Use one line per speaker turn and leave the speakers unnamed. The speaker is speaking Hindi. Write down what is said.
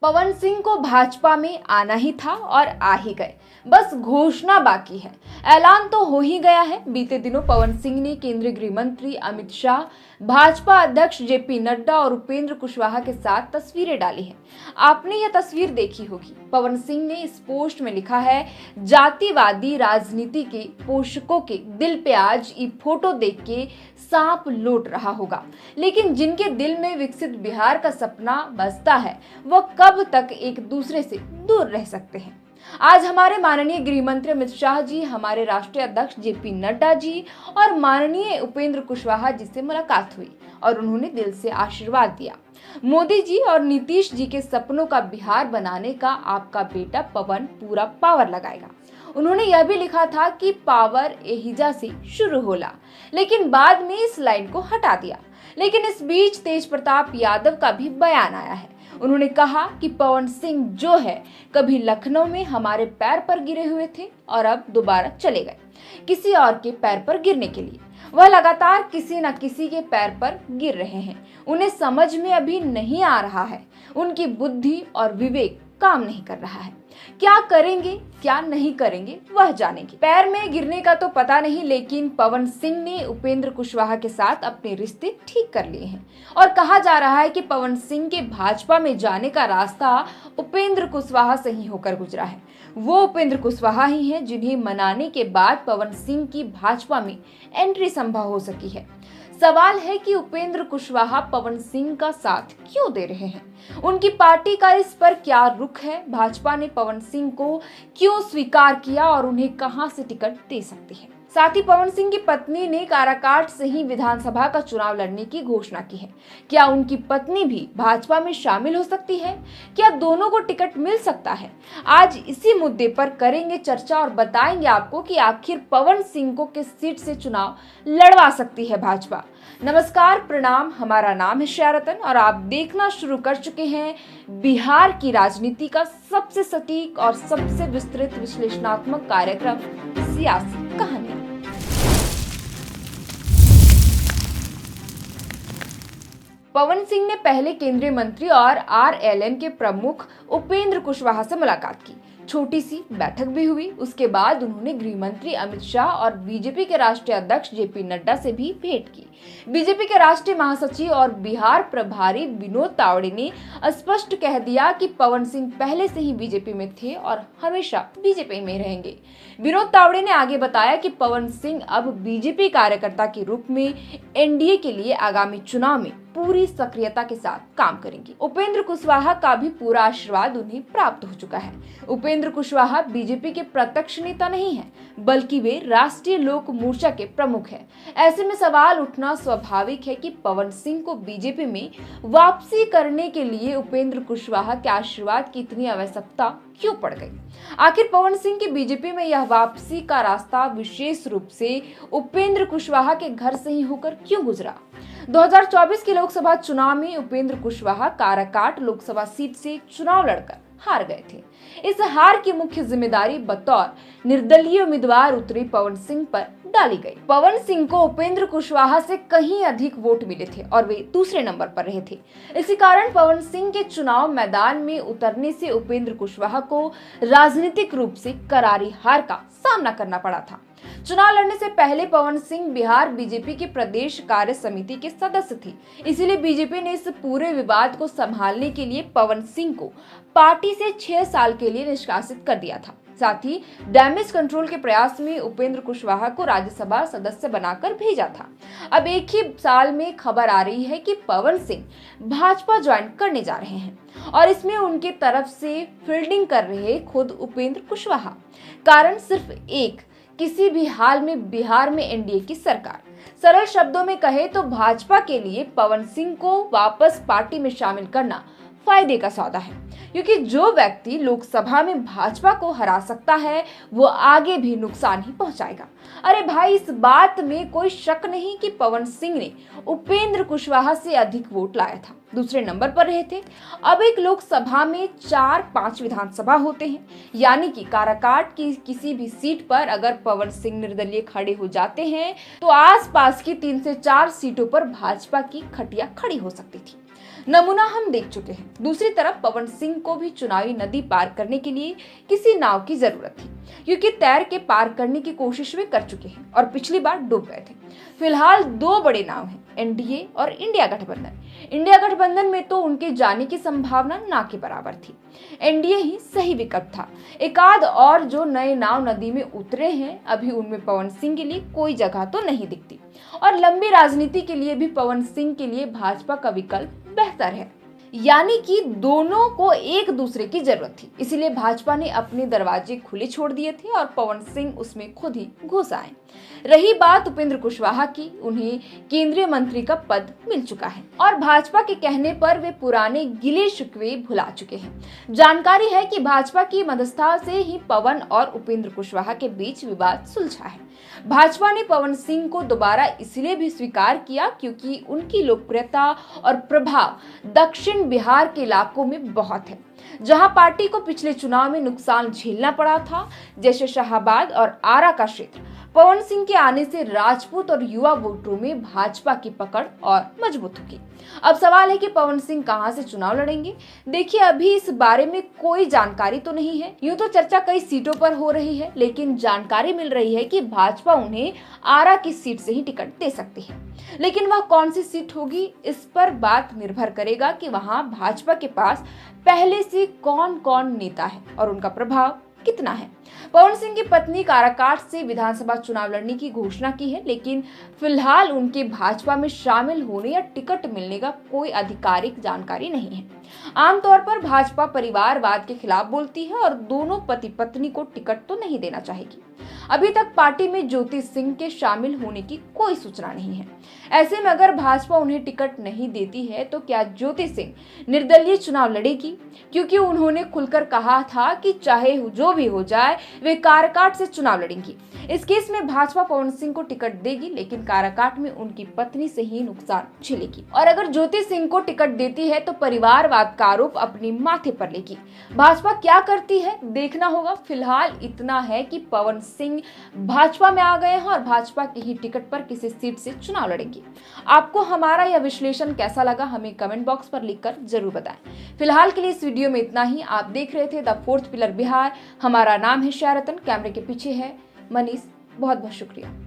पवन सिंह को भाजपा में आना ही था और आ ही गए। बस घोषणा बाकी है। ऐलान तो हो ही गया है। बीते दिनों पवन सिंह ने केंद्रीय गृह मंत्री अमित शाह, भाजपा अध्यक्ष जेपी नड्डा और उपेंद्र कुशवाहा के साथ तस्वीरें डाली हैं। आपने यह तस्वीर देखी होगी। पवन सिंह ने इस पोस्ट में लिखा है, जातिवादी राजनीति के पोषकों के दिल पे आज ये फोटो देख के सांप लौट रहा होगा, लेकिन जिनके दिल में विकसित बिहार का सपना बसता है वो कब तक एक दूसरे से दूर रह सकते हैं। आज हमारे माननीय गृह मंत्री अमित शाह जी, हमारे राष्ट्रीय अध्यक्ष जेपी नड्डा जी और माननीय उपेंद्र कुशवाहा जी से मुलाकात हुई और उन्होंने दिल से आशीर्वाद दिया। मोदी जी और नीतीश जी के सपनों का बिहार बनाने का आपका बेटा पवन पूरा पावर लगाएगा। उन्होंने यह भी लिखा था कि पावर एहिजा से शुरू होला, लेकिन बाद में इस लाइन को हटा दिया। लेकिन इस बीच तेज प्रताप यादव का भी बयान आया है। उन्होंने कहा कि पवन सिंह जो है कभी लखनऊ में हमारे पैर पर गिरे हुए थे और अब दोबारा चले गए किसी और के पैर पर गिरने के लिए। वह लगातार किसी न किसी के पैर पर गिर रहे हैं। उन्हें समझ में अभी नहीं आ रहा है। उनकी बुद्धि और विवेक काम नहीं कर रहा है। क्या करेंगे क्या नहीं करेंगे वह जानेंगे। पैर में गिरने का तो पता नहीं, लेकिन पवन सिंह ने उपेंद्र कुशवाहा के साथ अपने रिश्ते ठीक कर लिए हैं और कहा जा रहा है कि पवन सिंह के भाजपा में जाने का रास्ता उपेंद्र कुशवाहा से ही होकर गुजरा है। वो उपेंद्र कुशवाहा ही हैं जिन्हें मनाने के बाद पवन सिंह की भाजपा में एंट्री संभव हो सकी है। सवाल है कि उपेंद्र कुशवाहा पवन सिंह का साथ क्यों दे रहे हैं? उनकी पार्टी का इस पर क्या रुख है? भाजपा ने पवन सिंह को क्यों स्वीकार किया और उन्हें कहां से टिकट दे सकती है? साथ ही पवन सिंह की पत्नी ने काराकाट से ही विधानसभा का चुनाव लड़ने की घोषणा की है। क्या उनकी पत्नी भी भाजपा में शामिल हो सकती है? क्या दोनों को टिकट मिल सकता है? आज इसी मुद्दे पर करेंगे चर्चा और बताएंगे आपको कि आखिर पवन सिंह को किस सीट से चुनाव लड़वा सकती है भाजपा। नमस्कार, प्रणाम। हमारा नाम है श्यारतन और आप देखना शुरू कर चुके हैं बिहार की राजनीति का सबसे सटीक और सबसे विस्तृत विश्लेषणात्मक कार्यक्रम सियासी कहानी। पवन सिंह ने पहले केंद्रीय मंत्री और आरएलएन के प्रमुख उपेंद्र कुशवाहा से मुलाकात की। छोटी सी बैठक भी हुई। उसके बाद उन्होंने गृह मंत्री अमित शाह और बीजेपी के राष्ट्रीय अध्यक्ष जेपी नड्डा से भी भेंट की। बीजेपी के राष्ट्रीय महासचिव और बिहार प्रभारी विनोद तावड़े ने स्पष्ट कह दिया कि पवन सिंह पहले से ही बीजेपी में थे और हमेशा बीजेपी में रहेंगे। विनोद तावड़े ने आगे बताया कि पवन सिंह अब बीजेपी कार्यकर्ता के रूप में एनडीए के लिए आगामी चुनाव में पूरी सक्रियता के साथ काम करेंगे। उपेंद्र कुशवाहा का भी पूरा आशीर्वाद उन्हें प्राप्त हो चुका है। उपेंद्र कुशवाहा बीजेपी के प्रत्यक्ष नेता नहीं है, बल्कि वे राष्ट्रीय लोक मोर्चा के प्रमुख हैं। ऐसे में सवाल उठना स्वाभाविक है कि पवन सिंह को बीजेपी में वापसी करने के लिए उपेंद्र कुशवाहा के आशीर्वाद की इतनी आवश्यकता क्यों पड़ गई? आखिर पवन सिंह की बीजेपी में यह वापसी का रास्ता विशेष रूप से उपेंद्र कुशवाहा के घर से ही होकर क्यों गुजरा? 2024 के लोकसभा चुनाव में उपेंद्र कुशवाहा काराकाट लोकसभा सीट से चुनाव लड़कर हार गए थे। इस हार की मुख्य जिम्मेदारी बतौर निर्दलीय उम्मीदवार उतरे पवन सिंह पर डाली गई। पवन सिंह को उपेंद्र कुशवाहा से कहीं अधिक वोट मिले थे और वे दूसरे नंबर पर रहे थे। इसी कारण पवन सिंह के चुनाव मैदान में उतरने से उपेंद्र कुशवाहा को राजनीतिक रूप से करारी हार का सामना करना पड़ा था। चुनाव लड़ने से पहले पवन सिंह बिहार बीजेपी के प्रदेश कार्य समिति के सदस्य थे। इसीलिए बीजेपी ने इस पूरे विवाद को संभालने के लिए पवन सिंह को पार्टी से 6 साल के लिए निष्कासित कर दिया था। साथ ही डैमेज कंट्रोल के प्रयास में उपेंद्र कुशवाहा को राज्यसभा सदस्य बनाकर भेजा था। अब एक ही साल में खबर आ रही है कि पवन सिंह भाजपा ज्वाइन करने जा रहे हैं और इसमें उनके तरफ से फील्डिंग कर रहे खुद उपेंद्र कुशवाहा। कारण सिर्फ एक, किसी भी हाल में बिहार में एनडीए की सरकार। सरल शब्दों में कहे तो भाजपा के लिए पवन सिंह को वापस पार्टी में शामिल करना फायदे का सौदा है, क्योंकि जो व्यक्ति लोकसभा में भाजपा को हरा सकता है वो आगे भी नुकसान ही पहुंचाएगा। अरे भाई, इस बात में कोई शक नहीं कि पवन सिंह ने उपेंद्र कुशवाहा से अधिक वोट लाया था, दूसरे नंबर पर रहे थे। अब एक लोकसभा में 4-5 विधानसभा होते हैं, यानी कि काराकाट की किसी भी सीट पर अगर पवन सिंह निर्दलीय खड़े हो जाते हैं तो आसपास की 3 से 4 सीटों पर भाजपा की खटिया खड़ी हो सकती थी। नमूना हम देख चुके हैं। दूसरी तरफ पवन सिंह को भी चुनावी नदी पार करने के लिए किसी नाव की जरूरत थी, क्योंकि तैर के पार करने की कोशिश वे कर चुके हैं और पिछली बार डूब गए थे। फिलहाल दो बड़े नाव हैं, एनडीए और इंडिया गठबंधन। इंडिया गठबंधन में तो उनके जाने की संभावना ना के बराबर थी। एनडीए ही सही विकल्प था। एक आध और जो नए नाव नदी में उतरे हैं, अभी उनमें पवन सिंह के लिए कोई जगह तो नहीं दिखती और लंबी राजनीति के लिए भी पवन सिंह के लिए भाजपा का विकल्प बेहतर है। यानी कि दोनों को एक दूसरे की जरूरत थी, इसीलिए भाजपा ने अपने दरवाजे खुले छोड़ दिए थे और पवन सिंह उसमें खुद ही घुस आए। रही बात उपेंद्र कुशवाहा की, उन्हें केंद्रीय मंत्री का पद मिल चुका है और भाजपा के कहने पर वे पुराने गिले शिकवे भुला चुके हैं। जानकारी है कि भाजपा की मध्यस्थता से ही पवन और उपेंद्र कुशवाहा के बीच विवाद सुलझा है। भाजपा ने पवन सिंह को दोबारा इसलिए भी स्वीकार किया क्योंकि उनकी लोकप्रियता और प्रभाव दक्षिण बिहार के इलाकों में बहुत है, जहां पार्टी को पिछले चुनाव में नुकसान झेलना पड़ा था, जैसे शाहाबाद और आरा का क्षेत्र। पवन सिंह के आने से राजपूत और युवा वोटरों में भाजपा की पकड़ और मजबूत होगी। अब सवाल है कि पवन सिंह कहां से चुनाव लड़ेंगे। देखिए, अभी इस बारे में कोई जानकारी तो नहीं है। यूं तो चर्चा कई सीटों पर हो रही है, लेकिन जानकारी मिल रही है कि भाजपा उन्हें आरा की सीट से ही टिकट दे सकती है। लेकिन वह कौन सी सीट होगी, इस पर बात निर्भर करेगा कि वहां भाजपा के पास पहले से कौन कौन नेता है और उनका प्रभाव कितना है। पवन सिंह की पत्नी काराकाट से विधानसभा चुनाव लड़ने की घोषणा की है, लेकिन फिलहाल उनके भाजपा में शामिल होने या टिकट मिलने का कोई आधिकारिक जानकारी नहीं है। आमतौर पर भाजपा परिवारवाद के खिलाफ बोलती है और दोनों पति पत्नी को टिकट तो नहीं देना चाहेगी। अभी तक पार्टी में ज्योति सिंह के शामिल होने की कोई सूचना नहीं है। ऐसे में अगर भाजपा उन्हें टिकट नहीं देती है तो क्या ज्योति सिंह निर्दलीय चुनाव लड़ेगी, क्योंकि उन्होंने खुलकर कहा था कि चाहे जो भी हो जाए वे काराकाट से चुनाव लड़ेंगी। इस केस में भाजपा पवन सिंह को टिकट देगी, लेकिन काराकाट में उनकी पत्नी से ही नुकसान झेलेगी। और अगर ज्योति सिंह को टिकट देती है तो परिवारवाद का आरोप अपनी माथे पर लेगी। भाजपा क्या करती है देखना होगा। फिलहाल इतना है कि पवन सिंह भाजपा में आ गए हैं और भाजपा की ही टिकट पर किसी सीट से चुनाव लड़ेंगे। आपको हमारा यह विश्लेषण कैसा लगा, हमें कमेंट बॉक्स पर लिखकर जरूर बताएं। फिलहाल के लिए इस वीडियो में इतना ही। आप देख रहे थे द फोर्थ पिलर बिहार। हमारा नाम है शारतन, कैमरे के पीछे है मनीष। बहुत बहुत शुक्रिया।